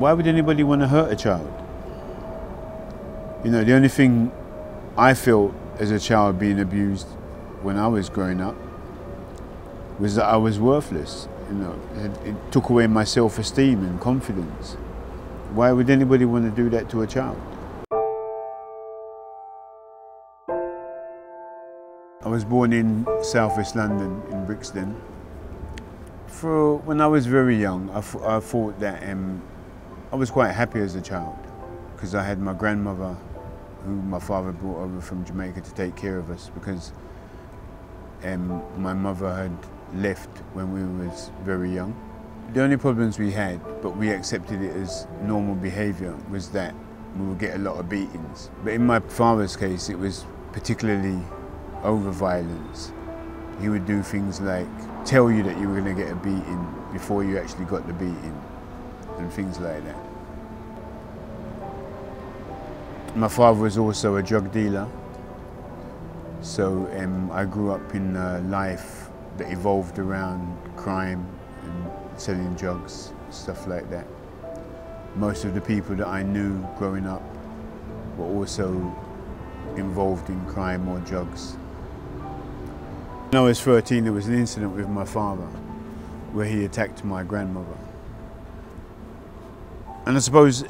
Why would anybody want to hurt a child? You know, the only thing I felt as a child being abused when I was growing up was that I was worthless. You know, it took away my self-esteem and confidence. Why would anybody want to do that to a child? I was born in South West London, in Brixton. When I was very young, I thought that I was quite happy as a child because I had my grandmother, who my father brought over from Jamaica to take care of us, because my mother had left when we was very young. The only problems we had, but we accepted it as normal behaviour, was that we would get a lot of beatings. But in my father's case, it was particularly over violence. He would do things like tell you that you were going to get a beating before you actually got the beating, and things like that. My father was also a drug dealer, so I grew up in a life that evolved around crime and selling drugs, stuff like that. Most of the people that I knew growing up were also involved in crime or drugs. When I was 13, there was an incident with my father where he attacked my grandmother. And I suppose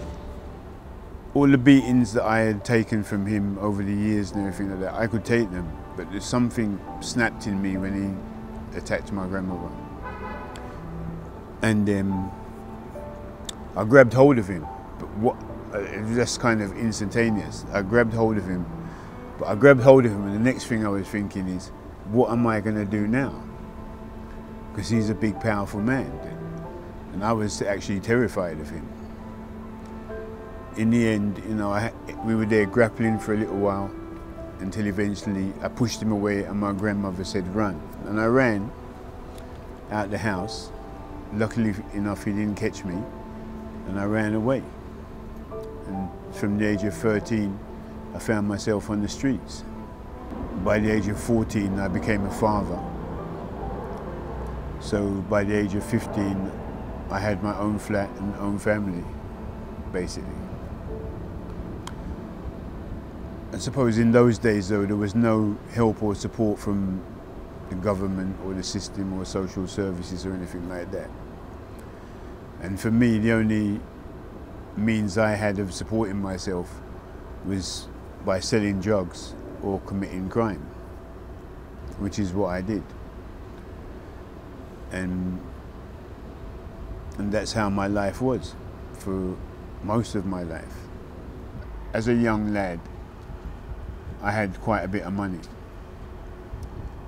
all the beatings that I had taken from him over the years and everything like that, I could take them, but there's something snapped in me when he attacked my grandmother. And I grabbed hold of him, but it was just kind of instantaneous. I grabbed hold of him, and the next thing I was thinking is, what am I going to do now? Because he's a big, powerful man, and I was actually terrified of him. In the end, you know, we were there grappling for a little while until eventually I pushed him away and my grandmother said, run. And I ran out the house. Luckily enough, he didn't catch me, and I ran away. And from the age of 13, I found myself on the streets. By the age of 14, I became a father. So by the age of 15, I had my own flat and own family, basically. I suppose in those days, though, there was no help or support from the government or the system or social services or anything like that. And for me, the only means I had of supporting myself was by selling drugs or committing crime, which is what I did. And that's how my life was for most of my life. As a young lad, I had quite a bit of money,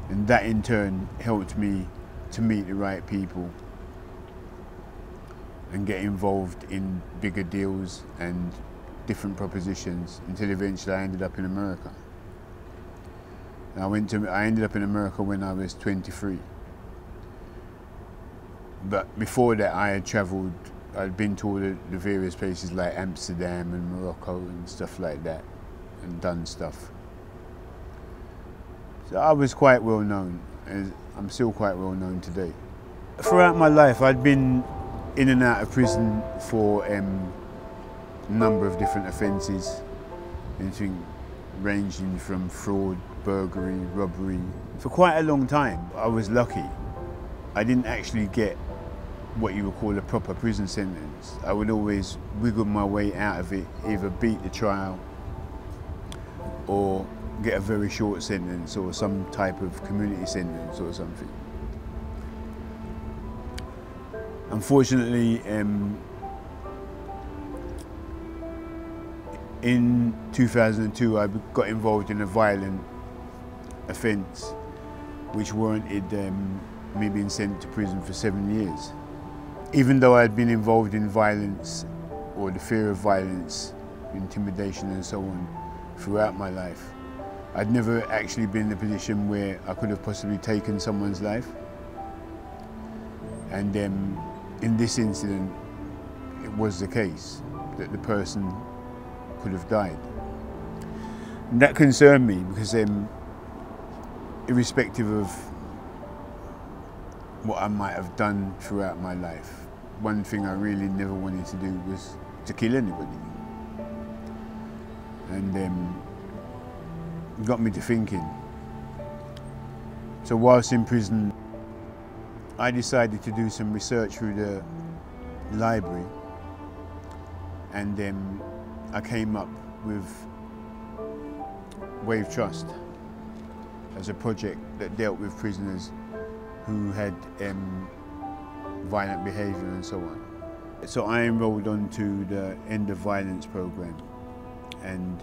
and that in turn helped me to meet the right people and get involved in bigger deals and different propositions until eventually I ended up in America. I ended up in America when I was 23. But before that, I had travelled, I'd been to all the various places like Amsterdam and Morocco and stuff like that, and done stuff. So I was quite well known, and I'm still quite well known today. Throughout my life, I'd been in and out of prison for a number of different offences, anything ranging from fraud, burglary, robbery. For quite a long time, I was lucky. I didn't actually get what you would call a proper prison sentence. I would always wiggle my way out of it, either beat the trial or get a very short sentence or some type of community sentence or something. Unfortunately, in 2002, I got involved in a violent offence which warranted me being sent to prison for 7 years. Even though I had been involved in violence or the fear of violence, intimidation and so on throughout my life, I'd never actually been in a position where I could have possibly taken someone's life. And in this incident, it was the case that the person could have died. And that concerned me because irrespective of what I might have done throughout my life, one thing I really never wanted to do was to kill anybody. And it got me to thinking. So whilst in prison, I decided to do some research through the library, and I came up with Wave Trust as a project that dealt with prisoners who had violent behaviour and so on. So I enrolled onto the End of Violence program and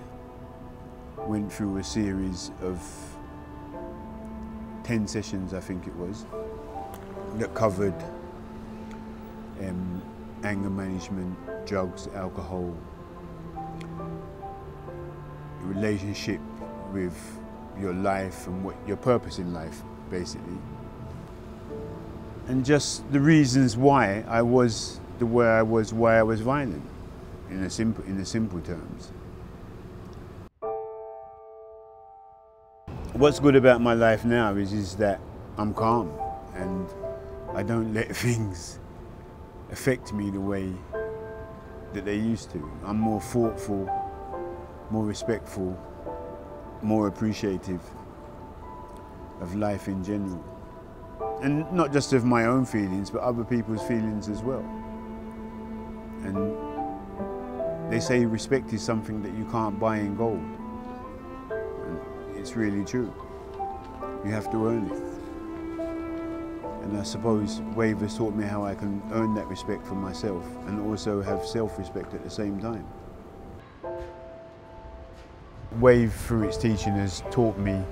went through a series of 10 sessions, I think it was, that covered anger management, drugs, alcohol, relationship with your life and what your purpose in life, basically. And just the reasons why I was the way I was, why I was violent, in the simple terms. What's good about my life now is that I'm calm and I don't let things affect me the way that they used to. I'm more thoughtful, more respectful, more appreciative of life in general. And not just of my own feelings, but other people's feelings as well. And they say respect is something that you can't buy in gold. And it's really true. You have to earn it. And I suppose Wave has taught me how I can earn that respect for myself and also have self-respect at the same time. Wave, through its teaching, has taught me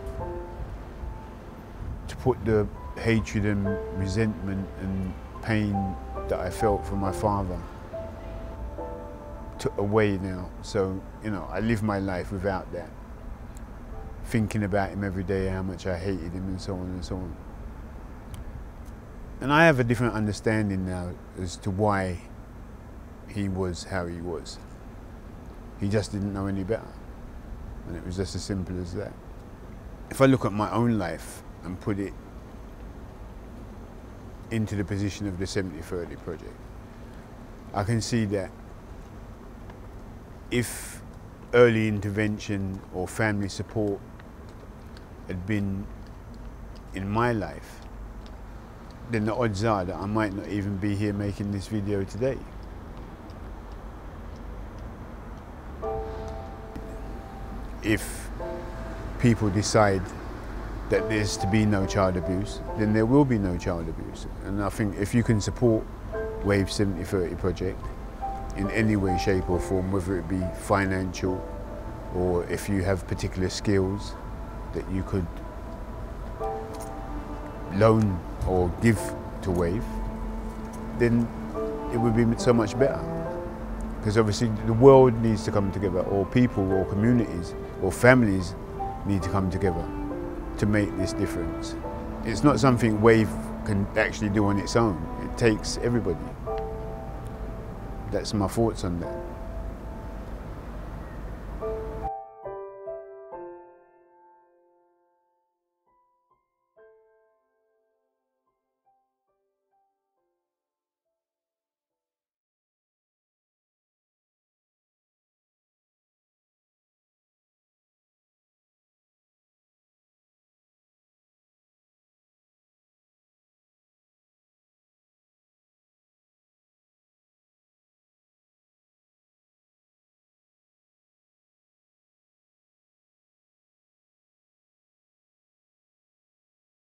to put the hatred and resentment and pain that I felt for my father away now. So, you know, I live my life without that. Thinking about him every day, how much I hated him and so on and so on. And I have a different understanding now as to why he was how he was. He just didn't know any better. And it was just as simple as that. If I look at my own life and put it into the position of the 70/30 project, I can see that if early intervention or family support had been in my life, then the odds are that I might not even be here making this video today. If people decide that there's to be no child abuse, then there will be no child abuse. And I think if you can support Wave 70/30 project in any way, shape or form, whether it be financial or if you have particular skills that you could loan or give to Wave, then it would be so much better. Because obviously the world needs to come together, or people or communities or families need to come together to make this difference. It's not something Wave can actually do on its own. It takes everybody. That's my thoughts on that.